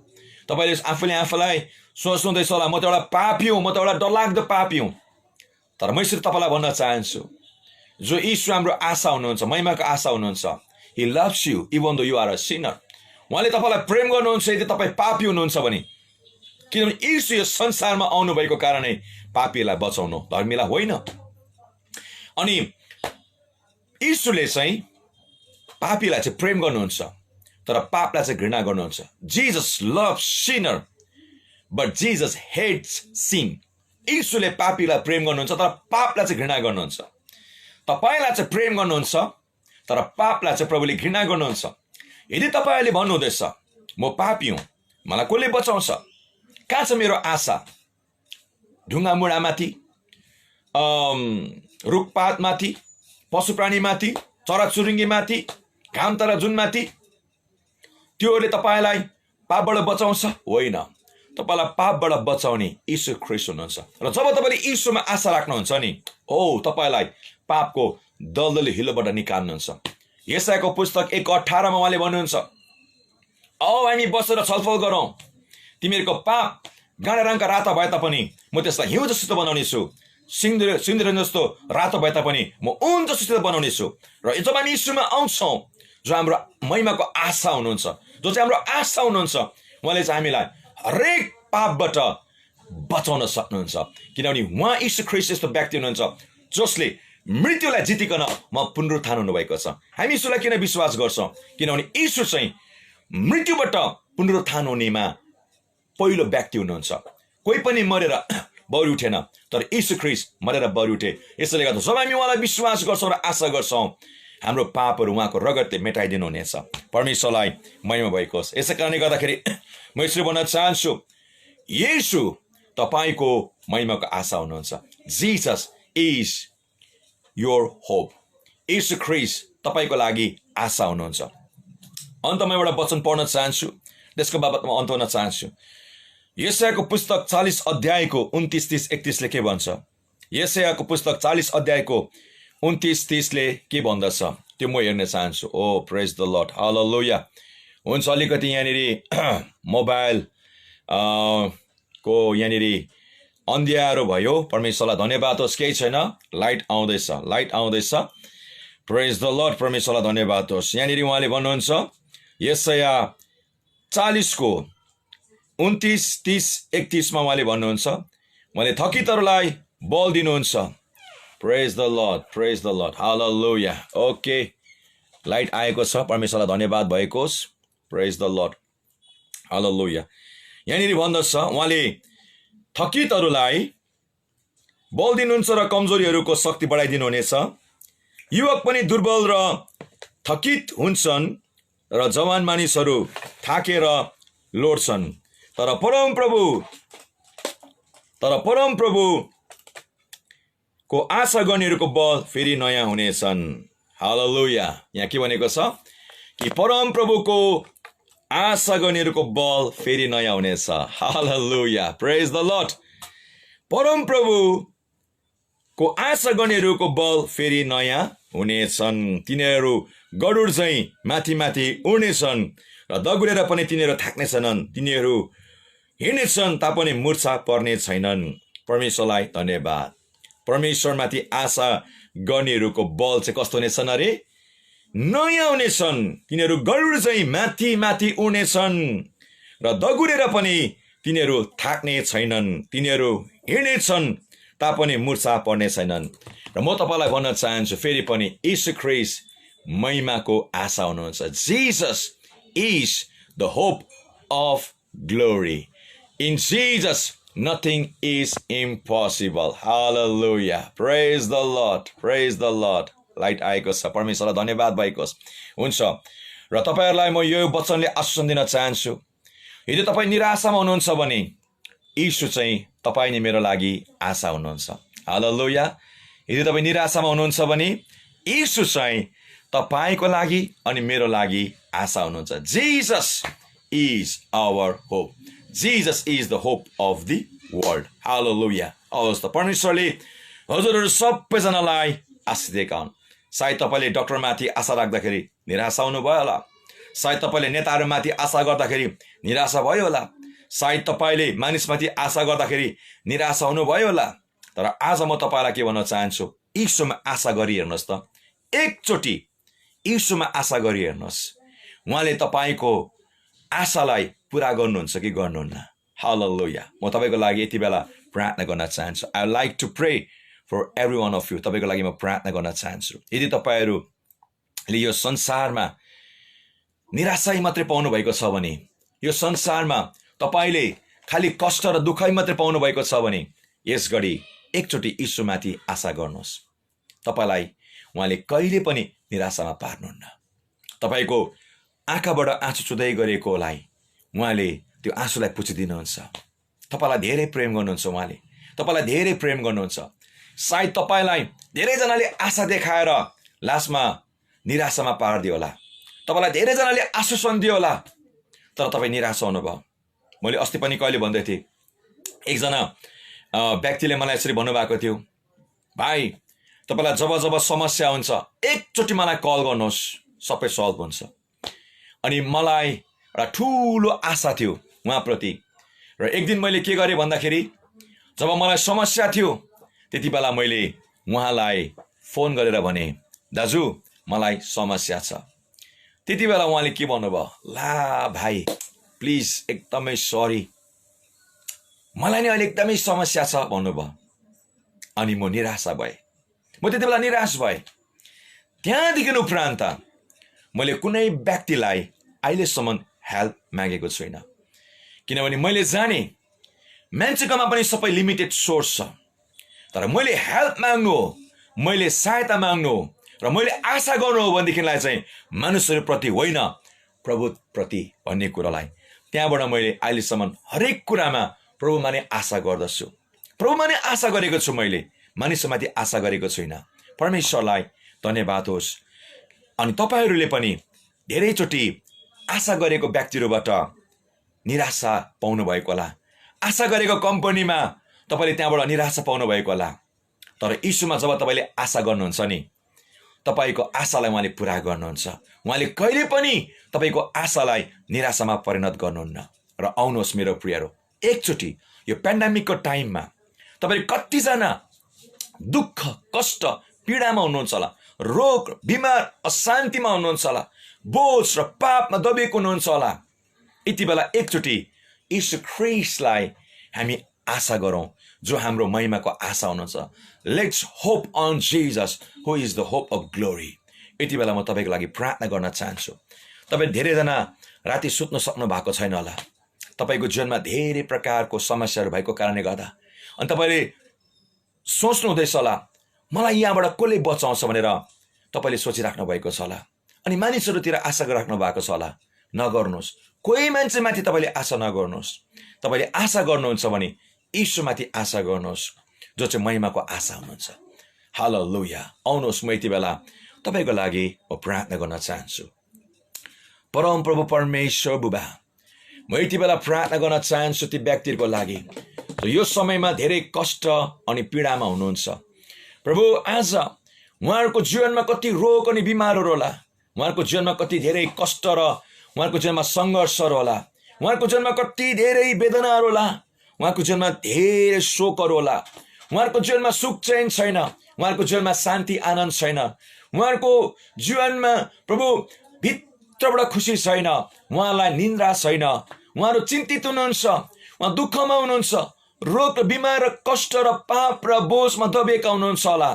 तपाईले आफूले आफूलाई सोच्नुहुँदैछ होला, म त एउटा पापी हुँ, म त एउटा डरलाग्दो पापी हुँ। तर म यसरी तपाईलाई भन्न चाहन्छु, जो यीशु हाम्रो आशा हुनुहुन्छ, महिमाको आशा हुनुहुन्छ, he loves you even though you are a sinner. उहाँले तपाईलाई प्रेम गर्नुहुन्छ यदि तपाईँ पापी हुनुहुन्छ भने। किनभने यीशु यो संसारमा आउनु भएको कारणै पापीलाई बचाउनु, धर्मीलाई होइन। अनि यीशुले चाहिँ पापीलाई चाहिँ प्रेम गर्नुहुन्छ, तर पापलाई चाहिँ घृणा गर्नुहुन्छ। Jesus loves sinner but Jesus hates sin. यीशुले पापीलाई प्रेम गर्नुहुन्छ, तर पापलाई चाहिँ घृणा गर्नुहुन्छ। तपाईलाई चाहिँ प्रेम गर्नुहुन्छ, तर पापलाई चाहिँ प्रभुले घृणा गर्नुहुन्छ। यदि तपाईले भन्नुहुँदैछ म पापी हुँ, मलाई कसले बचाउँछ, कहाँ छ मेरो आशा? ढुङ्गा मुढामाथि, रुखपातमाथि, पशुप्राणीमाथि, चराचुरुङ्गीमाथि, घाम तारा जुनमाथि? त्योले तपाईलाई पापबाट बचाउँछ? होइन। तपाईलाई पापबाट बचाउने यीशु ख्रीष्ट हुनुहुन्छ। र जब तपाईले यीशुमा आशा राख्नुहुन्छ नि, तपाईलाई पापको दलदली हिलोबाट निकाल्नुहुन्छ। यशायाको पुस्तक 1:18 मा उहाँले भन्नुहुन्छ, हामी बसेर छलफल गरौँ, तिमीहरूको पाप गाढा रङका राता भए तापनि म त्यसलाई हिउँ जस्तो बनाउने छु, सिन्दुर जस्तो रातो भए तापनि म ऊन जस्तो बनाउनेछु। र जब हामी यीशुमा आउँछौँ, जो हाम्रो महिमाको आशा हुनुहुन्छ, जो चाहिँ हाम्रो आशा हुनुहुन्छ, उहाँले चाहिँ हामीलाई हरेक पापबाट बचाउन सक्नुहुन्छ। किनभने उहाँ यीशु ख्रीष्ट यस्तो व्यक्ति हुनुहुन्छ जसले मृत्युलाई जितिकन म पुनरुत्थान हुनुभएको छ। हामी यीशुलाई किन विश्वास गर्छौँ? किनभने यीशु चाहिँ मृत्युबाट पुनरुत्थान हुनेमा पहिलो व्यक्ति हुनुहुन्छ। कोही पनि मरेर बरु उठेन, तर यीशु ख्रीष्ट मरेर बरु उठे। यसैले गर्दा जब हामी उहाँलाई विश्वास गर्छौँ र आशा गर्छौँ, हाम्रो पापहरू उहाँको रगतले मेटाइदिनु हुनेछ। परमेश्वरलाई महिमा भएको होस्। यसै कारणले गर्दाखेरि म यसरी भन्न चाहन्छु, येशू तपाईको महिमाको आशा हुनुहुन्छ। Jesus is your hope. यीशु ख्रीष्ट तपाईको लागि आशा हुनुहुन्छ। अन्तमा एउटा वचन पढ्न चाहन्छु, त्यसको बाबतमा अन्त हुन चाहन्छु। यशायाको पुस्तक 40 अध्यायको 29-30-31 ले के भन्छ? यशायाको पुस्तक 40 अध्यायको 29-30 ले के भन्दछ त्यो म हेर्न चाहन्छु। ओ प्रेज द लर्ड, हालेलुया। हुन्छ, अलिकति यहाँनिर मोबाइल को यहाँनिर अन्ध्यारो भयो। परमेश्वरलाई धन्यवाद होस्। केही छैन, लाइट आउँदैछ। प्रेज द लर्ड, परमेश्वरलाई धन्यवाद होस्। यहाँनिर उहाँले भन्नुहुन्छ यशाया 40 को 29-30-31 मा उहाँले भन्नुहुन्छ, उहाँले थकितहरूलाई बल दिनुहुन्छ। Praise the Lord, hallelujah. Okay, light आएको छ, परमेश्वरलाई धन्यवाद भएको होस्। Praise the Lord, hallelujah. यहाँनिर भन्दछ उहाँले थकितहरूलाई बल दिनुहुन्छ र कमजोरीहरूको शक्ति बढाइदिनु हुनेछ। युवक पनि दुर्बल र थकित हुन्छन् र जवान मानिसहरू थाकेर लोड्छन्, तर परमप्रभु को आशा गर्नेहरूको बल फेरि नयाँ हुनेछन्। हालेलुया। यहाँ के भनेको छ कि परमप्रभुको आशा गर्नेहरूको बल फेरि नयाँ हुनेछ। हालेलुया, प्रेज द लर्ड। परमप्रभुको आशा गर्नेहरूको बल फेरि नयाँ हुनेछन्। तिनीहरू गरुड चाहिँ माथि माथि उड्नेछन् र दगुरेर पनि तिनीहरू थाक्ने छैनन्। तिनीहरू हिँड्नेछन् तापनि मूर्छा पर्ने छैनन्। परमेश्वरलाई धन्यवाद। परमेश्वरमाथि आशा गर्नेहरूको बल चाहिँ कस्तो हुनेछन् अरे? नयाँ हुनेछन्। तिनीहरू गरुड चाहिँ माथि माथि उड्नेछन् र दगुरेर पनि तिनीहरू थाक्ने छैनन्। तिनीहरू हिँड्नेछन् तापनि मूर्छा पर्ने छैनन्। र म तपाईलाई भन्न चाहन्छु फेरि पनि, यीशु ख्रीष्ट महिमाको आशा हुनुहुन्छ। Jesus is the hope of glory. In Jesus, nothing is impossible. Hallelujah. Praise the Lord. Praise the Lord. Light आएको छ, परमेश्वरलाई धन्यवाद भएको होस्। हुन्छ, र तपाईहरुलाई म यो वचनले आश्वासन दिन चाहन्छु। यदि तपाई निराशामा हुनुहुन्छ भने यीशु चाहिँ तपाई नि मेरो लागि आशा हुनुहुन्छ। हालेलुया। यदि तपाई निराशामा हुनुहुन्छ भने यीशु चाहिँ तपाईको लागि अनि मेरो लागि आशा हुनुहुन्छ। Jesus is our hope. Jesus is the hope of the world. Hallelujah. हवस् त, परमेश्वरले हजुरहरू सबैजनालाई आशीष दिएका हुन्। सायद तपाईले डाक्टरमाथि आशा राख्दाखेरि निराशा हुनुभयो होला। सायद तपाईले नेताहरूमाथि आशा गर्दाखेरि निराशा भयो होला। सायद तपाईले मानिसमाथि आशा गर्दाखेरि निराशा हुनुभयो होला। तर आज म तपाईलाई के भन्न चाहन्छु, यीशुमा आशा गरिहेर्नुहोस् त। एकचोटि यीशुमा आशा गरिहेर्नुहोस्। उहाँले तपाईको आशालाई पूरा गर्नुहुन्छ कि गर्नुहुन्न। हालेलुया। म तपाईको लागि यति बेला प्रार्थना गर्न चाहन्छु। I would like to pray for every one of you. तपाईको लागि म प्रार्थना गर्न चाहन्छु। यदि तपाईहरुले यो संसारमा निराशै मात्रै पाउनु भएको छ भने, यो संसारमा तपाईले खाली कष्ट र दुःखै मात्रै पाउनु भएको छ भने, यस घडी एकचोटि यीशुमाथि आशा गर्नुहोस्। तपाईलाई उहाँले कहिले पनि निराशामा पार्नुहुन्न। तपाईको आँखाबाट आँसु चुदै गरेकोलाई उहाँले त्यो आँसुलाई पुछिदिनुहुन्छ। तपाईलाई धेरै प्रेम गर्नुहुन्छ। उहाँले तपाईलाई धेरै प्रेम गर्नुहुन्छ। सायद तपाईलाई धेरैजनाले आशा देखाएर लास्टमा निराशामा पार्दियो होला। तपाईलाई धेरैजनाले आश्वासन दियो होला, तर तपाई निराशा हुनुभयो। मैले अस्ति पनि कहिले भन्दै थिएँ, एकजना व्यक्तिले मलाई यसरी भन्नुभएको थियो, भाइ तपाईलाई जब जब समस्या हुन्छ एकचोटि मलाई कल गर्नुहोस्, सबै सल्भ हुन्छ। अनि मलाई एउटा ठुलो आशा थियो उहाँप्रति। र एक दिन मैले के गरेँ भन्दाखेरि, जब मलाई समस्या थियो त्यति बेला मैले उहाँलाई फोन गरेर भने, दाजु मलाई समस्या छ। त्यति बेला उहाँले के भन्नुभयो, ला भाइ प्लिज एकदमै सरी, मलाई नि अहिले एकदमै समस्या छ भन्नुभयो। अनि म निराशा भएँ, म त्यति बेला निराश भएँ। त्यहाँदेखि उपरान्त मैले कुनै व्यक्तिलाई अहिलेसम्म हेल्प मागेको छुइनँ, किनभने मैले जाने मान्छेकोमा पनि सबै लिमिटेड सोर्स छ। तर मैले हेल्प माग्नु हो, मैले सहायता माग्नु हो र मैले आशा गर्नु हो भनेदेखिलाई चाहिँ मानिसहरूप्रति होइन, प्रभुप्रति भन्ने कुरालाई त्यहाँबाट मैले अहिलेसम्म हरेक कुरामा प्रभुमा नै आशा गर्दछु। प्रभुमा नै आशा गरेको छु, मैले मानिसमाथि आशा गरेको छुइनँ। परमेश्वरलाई धन्यवाद होस्। अनि तपाईँहरूले पनि धेरैचोटि आशा गरेको व्यक्तिहरूबाट निराशा पाउनु भएको होला, आशा गरेको कम्पनीमा तपाईँले त्यहाँबाट निराशा पाउनु भएको होला। तर यीशुमा जब तपाईँले आशा गर्नुहुन्छ नि, तपाईँको आशालाई उहाँले पुरा गर्नुहुन्छ। उहाँले कहिले पनि तपाईँको आशालाई निराशामा परिणत गर्नुहुन्न। र आउनुहोस् मेरो प्रियहरू, एकचोटि यो पेन्डेमिकको टाइममा तपाईँ कतिजना दुःख कष्ट पीडामा हुनुहुन्छ होला, रोग बिमार अशान्तिमा हुनुहुन्छ होला, बोझ र पापमा दबिएको हुनुहुन्छ होला। यति बेला एकचोटि यीशु ख्रीष्टलाई हामी आशा गरौँ, जो हाम्रो महिमाको आशा हुनुहुन्छ। Let's hope on Jesus who is the hope of glory. यति बेला म तपाईँको लागि प्रार्थना गर्न चाहन्छु। तपाईँ धेरैजना राति सुत्न सक्नु भएको छैन होला, तपाईँको जीवनमा धेरै प्रकारको समस्याहरू भएको कारणले गर्दा। अनि तपाईँले सोच्नु हुँदैछ होला, मलाई यहाँबाट कसले बचाउँछ भनेर तपाईँले सोचिराख्नु भएको छ होला। अनि मानिसहरूतिर आशा राख्नु भएको छ होला। नगर्नुहोस्, कोही मान्छेमाथि तपाईँले आशा नगर्नुहोस्। तपाईँले आशा गर्नुहुन्छ भने यीशुमाथि आशा गर्नुहोस्, जो चाहिँ महिमाको आशा हुनुहुन्छ। हालेलुया। आउनुहोस्, म यति बेला तपाईँको लागि म प्रार्थना गर्न चाहन्छु। परम प्रभु परमेश्वर बुबा, म यति बेला प्रार्थना गर्न चाहन्छु ती व्यक्तिहरूको लागि यो समयमा धेरै कष्ट अनि पीडामा हुनुहुन्छ। प्रभु, आज उहाँहरूको जीवनमा कति रोग अनि बिमारहरू होला, उहाँहरूको जीवनमा कति धेरै कष्ट र उहाँहरूको जीवनमा सङ्घर्षहरू होला, उहाँहरूको जीवनमा कति धेरै वेदनाहरू होला, उहाँको जीवनमा धेरै शोकहरू होला, उहाँहरूको जीवनमा सुख चैन छैन, उहाँहरूको जीवनमा शान्ति आनन्द छैन, उहाँहरूको जीवनमा प्रभु भित्रबाट खुसी छैन, उहाँलाई निन्द्रा छैन, उहाँहरू चिन्तित हुनुहुन्छ, उहाँ दुःखमा हुनुहुन्छ, रोग र बिमार र कष्ट र पाप र बोझमा दबिएका हुनुहुन्छ होला।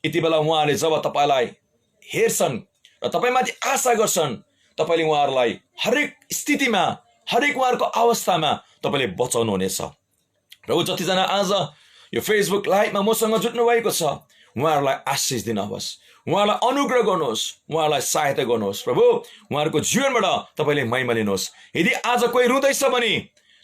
यति बेला उहाँले जब तपाईँलाई हेर्छन् र तपाईँमाथि आशा गर्छन्, तपाईँले उहाँहरूलाई हरेक स्थितिमा हरेक उहाँहरूको अवस्थामा तपाईँले बचाउनु हुनेछ। प्रभु, जतिजना आज यो फेसबुक लाइभमा मसँग जुट्नु भएको छ, उहाँहरूलाई आशिष दिनुहोस्, उहाँलाई अनुग्रह गर्नुहोस्, उहाँलाई सहायता गर्नुहोस्। प्रभु, उहाँहरूको जीवनबाट तपाईँले महिमा लिनुहोस्। यदि आज कोही रुँदैछ भने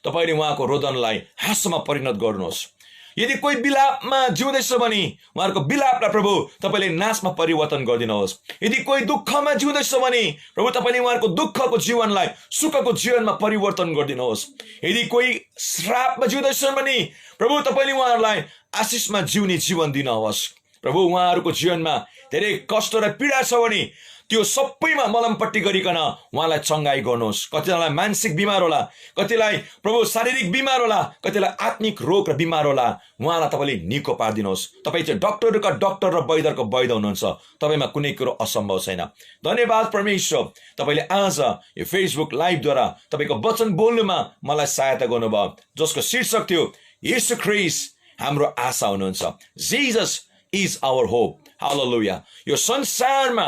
तपाईँले उहाँको रोदनलाई हाँसोमा परिणत गर्नुहोस्। यदि कोही बिलापमा जिउँदैछ भने उहाँहरूको बिलापलाई प्रभु तपाईँले नाशमा परिवर्तन गरिदिनुहोस्। यदि कोही दुःखमा जिउँदैछ भने प्रभु तपाईँले उहाँहरूको दुःखको जीवनलाई सुखको जीवनमा परिवर्तन गरिदिनुहोस्। यदि कोही श्रापमा जिउँदैछन् भने प्रभु तपाईँले उहाँहरूलाई आशिषमा जिउने जीवन दिनुहोस्। प्रभु, उहाँहरूको जीवनमा धेरै कष्ट र पीडा छ भने त्यो सबैमा मलमपट्टि गरिकन उहाँलाई चङ्गाई गर्नुहोस्। कतिजनालाई मानसिक बिमार होला, कतिलाई प्रभु शारीरिक बिमार होला, कतिलाई आत्मिक रोग र बिमार होला, उहाँलाई तपाईँले निको पारिदिनुहोस्। तपाईँ चाहिँ डक्टरका डक्टर र वैद्यको वैद्य हुनुहुन्छ, तपाईँमा कुनै कुरो असम्भव छैन। धन्यवाद परमेश्वर, तपाईँले आज यो फेसबुक लाइभद्वारा तपाईँको वचन बोल्नुमा मलाई सहायता गर्नुभयो, जसको शीर्षक थियो येशू ख्रीष्ट हाम्रो आशा हुनुहुन्छ। Jesus is our hope. Hallelujah. यो संसारमा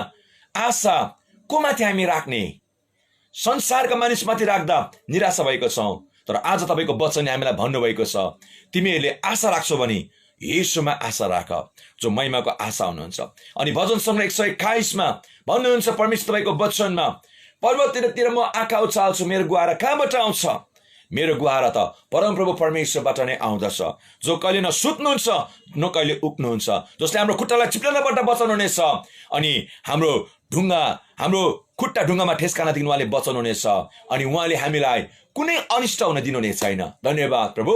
आशा को माथि हामी राख्ने? संसारका मानिसमाथि राख्दा निराशा भएको छौँ, तर आज तपाईँको वचनले हामीलाई भन्नुभएको छ, तिमीहरूले आशा राख्छौ भने येशूमा आशा राख, जो महिमाको आशा हुनुहुन्छ। अनि भजन सङ्ग्रह 121 भन्नुहुन्छ परमेश्वर तपाईँको वचनमा, पर्वततिर म आँखा उचाल्छु, मेरो गुहारा कहाँबाट आउँछ? मेरो गुहारा त परमप्रभु परमेश्वरबाट नै आउँदछ, जो कहिले न सुत्नुहुन्छ न कहिले उक्नुहुन्छ, जसले हाम्रो खुट्टालाई चिप्लनबाट बचाउनुहुनेछ अनि हाम्रो खुट्टा ढुङ्गामा ठेस्कानदेखि उहाँले बचाउनुहुनेछ अनि उहाँले हामीलाई कुनै अनिष्ट हुन दिनुहुने छैन। धन्यवाद प्रभु।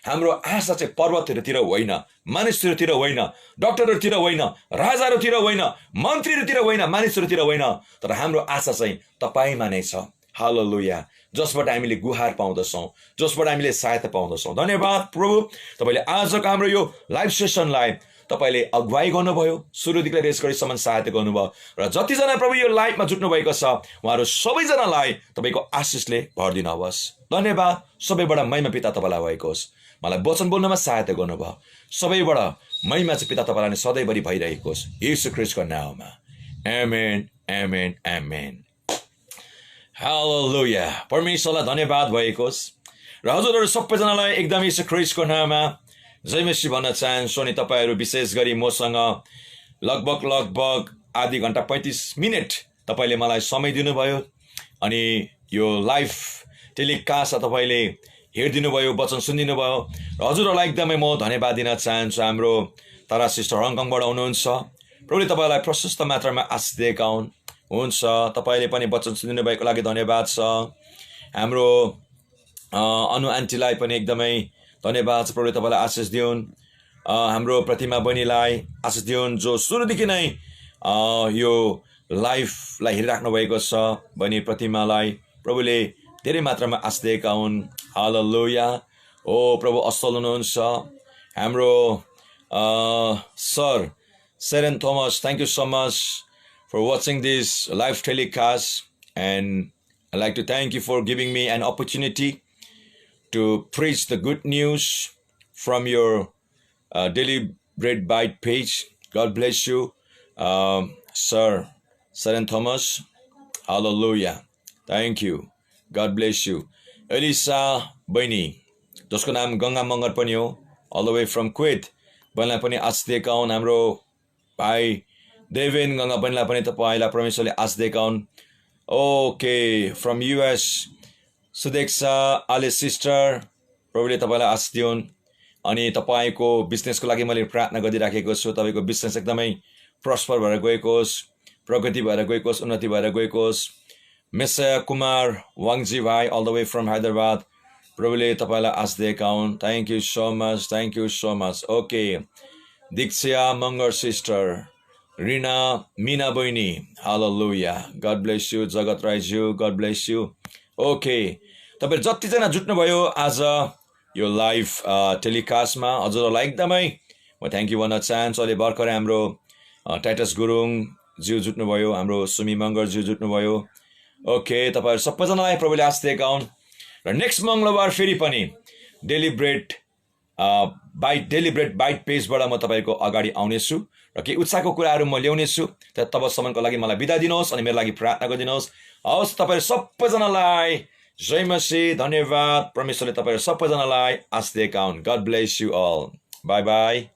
हाम्रो आशा चाहिँ पर्वतहरूतिर होइन, मानिसहरूतिर होइन, डक्टरहरूतिर होइन, राजाहरूतिर होइन, मन्त्रीहरूतिर होइन, मानिसहरूतिर होइन, तर हाम्रो आशा चाहिँ तपाईँमा नै छ। हालेलुया, जसबाट हामीले गुहार पाउँदछौँ, जसबाट हामीले सहायता पाउँदछौँ। धन्यवाद प्रभु, तपाईँले आजको हाम्रो यो लाइभ सेसनलाई तपाईँले अगुवाई गर्नुभयो, सुरुदेखि लिएर यस घडीसम्म सहायता गर्नुभयो र जतिजना प्रभु यो लाइभमा जुट्नु भएको छ उहाँहरू सबैजनालाई तपाईँको आशिषले भरिदिनुहोस्। धन्यवाद, सबैबाट महिमा पिता तपाईँलाई भएको होस्। मलाई वचन बोल्नमा सहायता गर्नुभयो, सबैबाट महिमा चाहिँ पिता तपाईँलाई नै सधैँभरि भइरहेको होस्, येशू ख्रीष्टको नाममा। आमेन, आमेन, आमेन। हालेलुया, परमेश्वरलाई धन्यवाद भएको होस्। र हजुरहरू सबैजनालाई एकदम येशू ख्रीष्टको नाममा जय मसीह भन्न चाहन्छु। अनि तपाईँहरू विशेष गरी मसँग लगभग आधी घन्टा 35 मिनट तपाईँले मलाई समय दिनुभयो अनि यो लाइभ टेलिकास्ट तपाईँले हेरिदिनु भयो, वचन सुनिदिनु भयो र हजुरहरूलाई एकदमै म धन्यवाद दिन चाहन्छु। हाम्रो तारा सिस्टर हङकङबाट हुनुहुन्छ, प्रभुले तपाईँलाई प्रशस्त मात्रामा आशिष दिएका हुन्छ। तपाईँले पनि वचन सुनिदिनु भएको लागि धन्यवाद छ। हाम्रो अनु आन्टीलाई पनि एकदमै धन्यवाद छ, प्रभुले तपाईँलाई आशिष दिउन्। हाम्रो प्रतिमा बहिनीलाई आशिष दिउन् जो सुरुदेखि नै यो लाइफलाई हेरिराख्नु भएको छ। बहिनी प्रतिमालाई प्रभुले धेरै मात्रामा आशिष दिएका हुन्। हालेलुया, ओ प्रभु असल हुनुहुन्छ। हाम्रो sir Seren Thomas, thank you so much for watching this live telecast, and I'd like to thank you for giving me an opportunity to preach the good news from your Daily Bread Bite page. God bless you, Sir Seren Thomas. Hallelujah. Thank you. God bless you. Elisa Baini, जसको नाम गंगा मगर पनि हो, all the way from Kuwait, बनिलाई पनि आशिष दिएका हुन्। हाम्रो भाइ देवेन गंगा बनिलाई पनि तपाईँलाई परमेश्वरले आशिष दिएका हुन्। Okay, from US Sudeksha Ale sister, प्रभुले तपाईँलाई आशिष दिउन्। अनि तपाईँको बिजनेसको लागि मैले प्रार्थना गरिराखेको छु। तपाईँको बिजनेस एकदमै प्रस्पर भएर गएको होस्, प्रगति भएर गएको होस्, उन्नति भएर गएको होस्। मिसया कुमार वाङजी भाइ, all the way from Hyderabad, प्रभुले तपाईँलाई आशिष दिएका हुन्। Thank you so much, thank you so much. Okay, Diksha Magar sister, Rina Mina बहिनी, hallelujah, God bless you. Jagat Raiju, God bless you. Okay, तपाईँ जतिजना जुट्नुभयो आज यो लाइभ टेलिकास्टमा, हजुरहरूलाई एकदमै म थ्याङ्क यू भन्न चाहन्छु। अहिले भर्खरै हाम्रो टाइटस गुरुङ ज्यू जुट्नुभयो, हाम्रो सुमी मगर ज्यू जुट्नुभयो। ओके, तपाईँहरू सबैजनालाई प्रभुले आशिष दिएका हुन्। र नेक्स्ट मङ्गलबार फेरि पनि डेली ब्रेड बाइट पेजबाट म तपाईँको अगाडि आउनेछु र केही उत्साहको कुराहरू म ल्याउनेछु। त तबसम्मको लागि मलाई बिदा दिनुहोस् अनि मेरो लागि प्रार्थना गरिदिनुहोस्। हवस्, तपाईँहरू सबैजनालाई जय मसीह, धन्यवाद। परमेश्वरले तपाईँहरू सबैजनालाई आशिष दिएका हुन्। God bless you all. Bye by.